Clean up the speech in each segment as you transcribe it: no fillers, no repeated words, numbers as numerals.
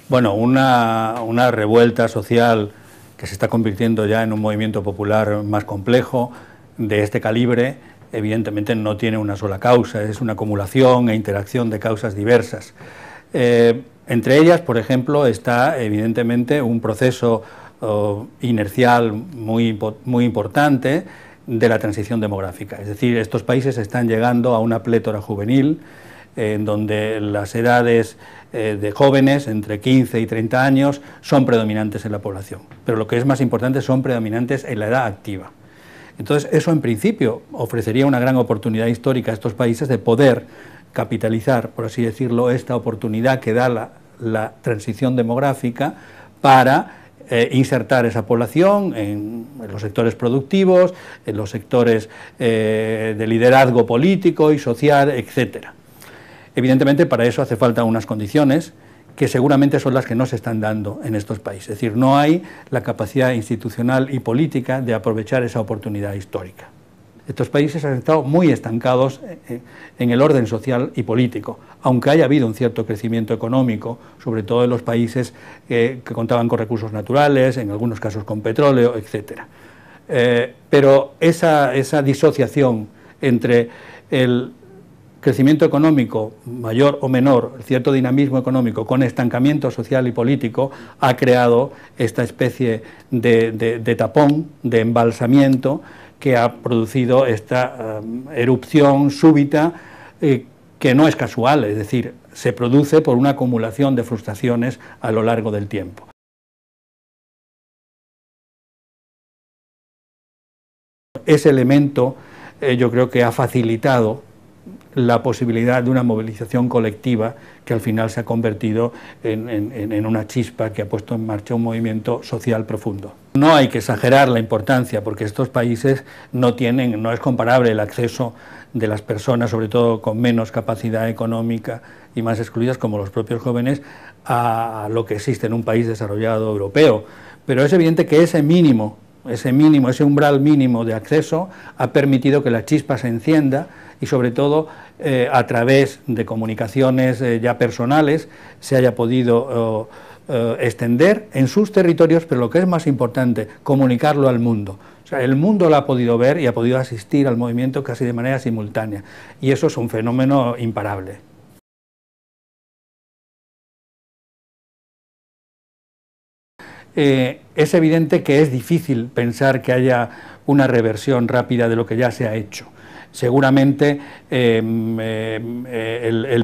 Bueno, una revuelta social que se está convirtiendo ya en un movimiento popular más complejo, de este calibre, evidentemente no tiene una sola causa, es una acumulación e interacción de causas diversas. Entre ellas, por ejemplo, está evidentemente un proceso inercial muy importante de la transición demográfica. Es decir, estos países están llegando a una plétora juvenil, en donde las edades de jóvenes entre 15 y 30 años son predominantes en la población, pero lo que es más importante, son predominantes en la edad activa. Entonces, eso en principio ofrecería una gran oportunidad histórica a estos países de poder capitalizar, por así decirlo, esta oportunidad que da la transición demográfica para insertar esa población en los sectores productivos, en los sectores de liderazgo político y social, etcétera. Evidentemente, para eso hace falta unas condiciones que seguramente son las que no se están dando en estos países. Es decir, no hay la capacidad institucional y política de aprovechar esa oportunidad histórica. Estos países han estado muy estancados en el orden social y político, aunque haya habido un cierto crecimiento económico, sobre todo en los países que contaban con recursos naturales, en algunos casos con petróleo, etcétera. Pero esa disociación entre el crecimiento económico mayor o menor, cierto dinamismo económico con estancamiento social y político, ha creado esta especie de tapón, de embalsamiento, que ha producido esta erupción súbita que no es casual, es decir, se produce por una acumulación de frustraciones a lo largo del tiempo. Ese elemento yo creo que ha facilitado la posibilidad de una movilización colectiva que al final se ha convertido en una chispa que ha puesto en marcha un movimiento social profundo. No hay que exagerar la importancia, porque estos países no es comparable el acceso de las personas, sobre todo con menos capacidad económica y más excluidas, como los propios jóvenes, a lo que existe en un país desarrollado europeo. Pero es evidente que ese umbral mínimo de acceso ha permitido que la chispa se encienda y sobre todo a través de comunicaciones ya personales se haya podido extender en sus territorios, pero lo que es más importante, comunicarlo al mundo. O sea, el mundo lo ha podido ver y ha podido asistir al movimiento casi de manera simultánea, y eso es un fenómeno imparable. Es evidente que es difícil pensar que haya una reversión rápida de lo que ya se ha hecho. Seguramente el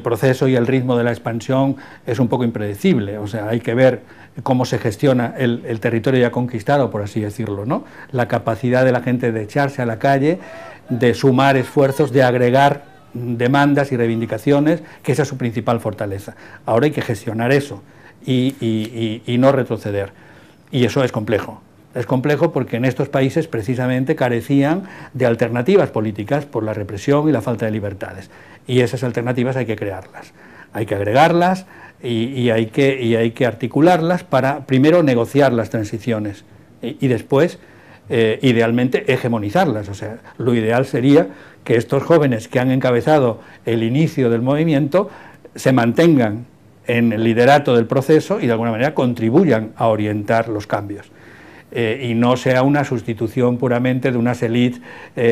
proceso y el ritmo de la expansión es un poco impredecible, o sea, hay que ver cómo se gestiona el territorio ya conquistado, por así decirlo, ¿no? La capacidad de la gente de echarse a la calle, de sumar esfuerzos, de agregar demandas y reivindicaciones, que esa es su principal fortaleza. Ahora hay que gestionar eso y no retroceder, y eso es complejo. Es complejo porque en estos países precisamente carecían de alternativas políticas por la represión y la falta de libertades. Y esas alternativas hay que crearlas, hay que agregarlas y hay que articularlas para primero negociar las transiciones y después, idealmente, hegemonizarlas. O sea, lo ideal sería que estos jóvenes que han encabezado el inicio del movimiento se mantengan en el liderato del proceso y de alguna manera contribuyan a orientar los cambios. Y no sea una sustitución puramente de unas élites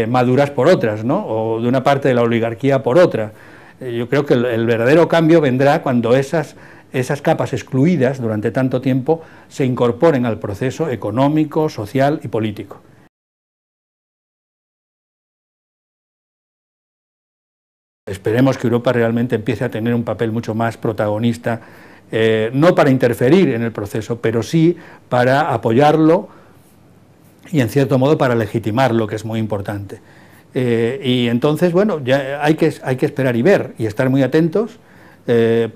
maduras por otras, ¿no? O de una parte de la oligarquía por otra. Yo creo que el verdadero cambio vendrá cuando esas capas excluidas durante tanto tiempo se incorporen al proceso económico, social y político. Esperemos que Europa realmente empiece a tener un papel mucho más protagonista, no para interferir en el proceso, pero sí para apoyarlo y en cierto modo para legitimarlo, que es muy importante. Y entonces, bueno, ya hay que esperar y ver y estar muy atentos,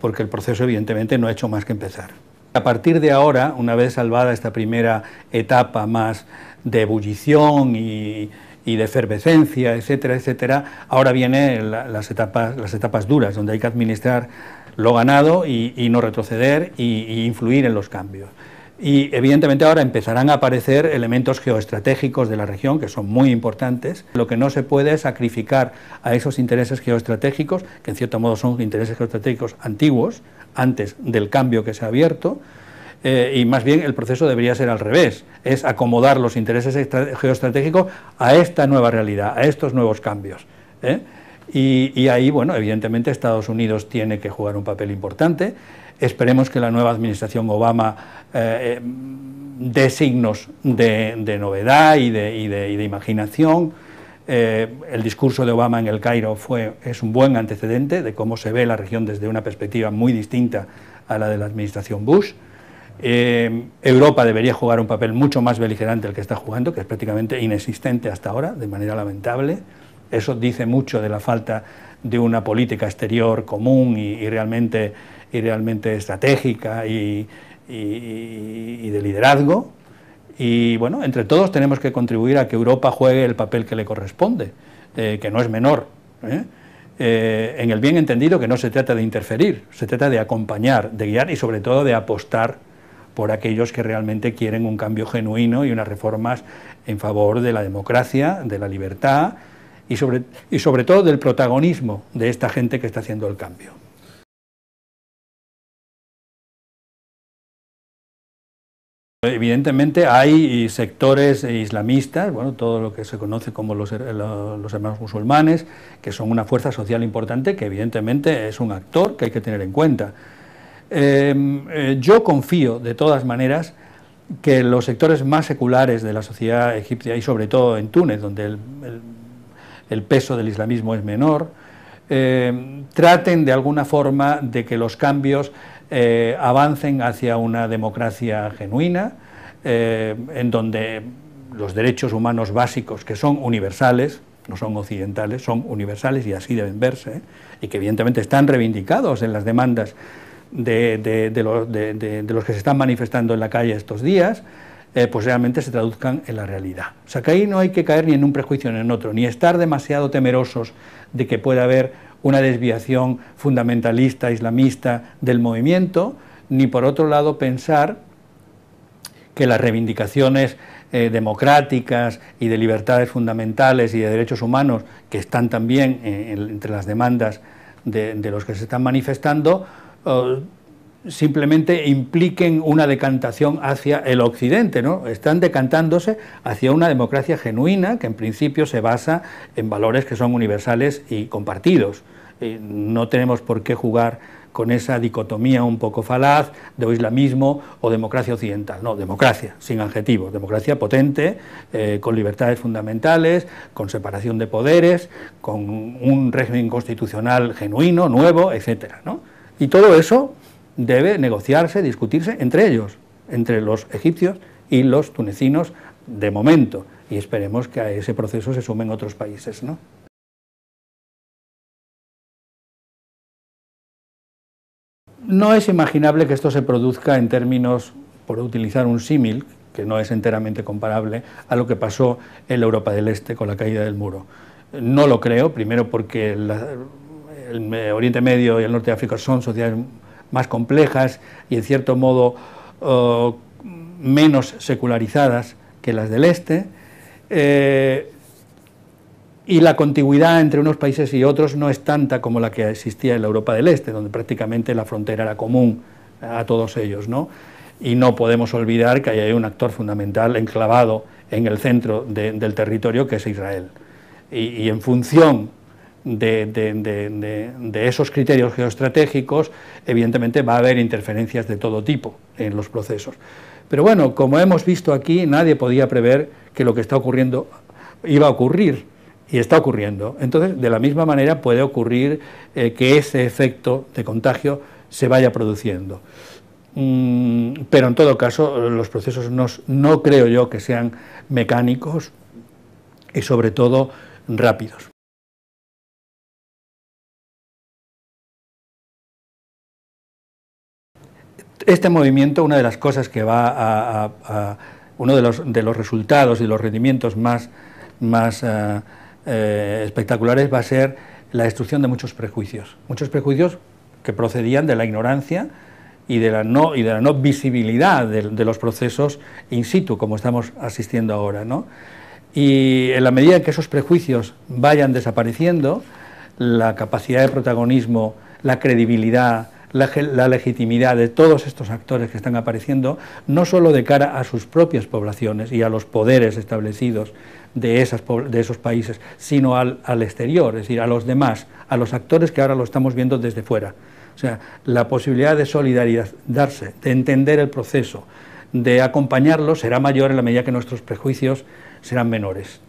porque el proceso evidentemente no ha hecho más que empezar. A partir de ahora, una vez salvada esta primera etapa más de ebullición y de efervescencia, etcétera, etcétera, ahora vienen las etapas duras, donde hay que administrar lo ganado y no retroceder y influir en los cambios. Y evidentemente ahora empezarán a aparecer elementos geoestratégicos de la región que son muy importantes. Lo que no se puede es sacrificar a esos intereses geoestratégicos, que en cierto modo son intereses geoestratégicos antiguos, antes del cambio que se ha abierto, y más bien el proceso debería ser al revés, es acomodar los intereses geoestratégicos a esta nueva realidad, a estos nuevos cambios. Y ahí, bueno, evidentemente Estados Unidos tiene que jugar un papel importante. Esperemos que la nueva administración Obama dé signos de novedad y de imaginación. El discurso de Obama en el Cairo es un buen antecedente de cómo se ve la región desde una perspectiva muy distinta a la de la administración Bush. Europa debería jugar un papel mucho más beligerante del que está jugando, que es prácticamente inexistente hasta ahora, de manera lamentable. Eso dice mucho de la falta de una política exterior común y realmente estratégica y de liderazgo. Y bueno, entre todos tenemos que contribuir a que Europa juegue el papel que le corresponde, que no es menor, en el bien entendido que no se trata de interferir, se trata de acompañar, de guiar y sobre todo de apostar por aquellos que realmente quieren un cambio genuino y unas reformas en favor de la democracia, de la libertad y sobre todo del protagonismo de esta gente que está haciendo el cambio. Evidentemente hay sectores islamistas, bueno, todo lo que se conoce como los hermanos musulmanes, que son una fuerza social importante, que evidentemente es un actor que hay que tener en cuenta. Yo confío, de todas maneras, que los sectores más seculares de la sociedad egipcia, y sobre todo en Túnez, donde el peso del islamismo es menor, traten de alguna forma de que los cambios avancen hacia una democracia genuina, en donde los derechos humanos básicos, que son universales, no son occidentales, son universales y así deben verse, y que evidentemente están reivindicados en las demandas de los que se están manifestando en la calle estos días, pues realmente se traduzcan en la realidad. O sea que ahí no hay que caer ni en un prejuicio ni en otro, ni estar demasiado temerosos de que pueda haber una desviación fundamentalista, islamista del movimiento, ni por otro lado pensar que las reivindicaciones democráticas y de libertades fundamentales y de derechos humanos, que están también entre las demandas de los que se están manifestando, simplemente impliquen una decantación hacia el occidente, ¿no? Están decantándose hacia una democracia genuina que en principio se basa en valores que son universales y compartidos. No tenemos por qué jugar con esa dicotomía un poco falaz de o islamismo o democracia occidental. No, democracia, sin adjetivos, democracia potente, con libertades fundamentales, con separación de poderes, con un régimen constitucional genuino, nuevo, etcétera, ¿no? Y todo eso debe negociarse, discutirse entre ellos, entre los egipcios y los tunecinos de momento, y esperemos que a ese proceso se sumen otros países, ¿no? No es imaginable que esto se produzca en términos, por utilizar un símil, que no es enteramente comparable a lo que pasó en la Europa del Este con la caída del muro. No lo creo, primero porque el Oriente Medio y el Norte de África son sociedades más complejas y en cierto modo menos secularizadas que las del Este, y la contigüidad entre unos países y otros no es tanta como la que existía en la Europa del Este, donde prácticamente la frontera era común a todos ellos, ¿no? Y no podemos olvidar que hay un actor fundamental enclavado en el centro del territorio, que es Israel. Y en función de esos criterios geoestratégicos, evidentemente va a haber interferencias de todo tipo en los procesos. Pero bueno, como hemos visto aquí, nadie podía prever que lo que está ocurriendo iba a ocurrir, y está ocurriendo. Entonces, de la misma manera puede ocurrir que ese efecto de contagio se vaya produciendo. Pero en todo caso, los procesos no creo yo que sean mecánicos y sobre todo rápidos. Este movimiento, una de las cosas que va uno de los resultados y los rendimientos más espectaculares va a ser la destrucción de muchos prejuicios que procedían de la ignorancia y de la no visibilidad de los procesos in situ, como estamos asistiendo ahora, ¿no? Y en la medida en que esos prejuicios vayan desapareciendo, la capacidad de protagonismo, la credibilidad, la legitimidad de todos estos actores que están apareciendo, no solo de cara a sus propias poblaciones y a los poderes establecidos de esos países, sino al exterior, es decir, a los demás, a los actores que ahora lo estamos viendo desde fuera. O sea, la posibilidad de solidarizarse, de entender el proceso, de acompañarlo, será mayor en la medida que nuestros prejuicios serán menores.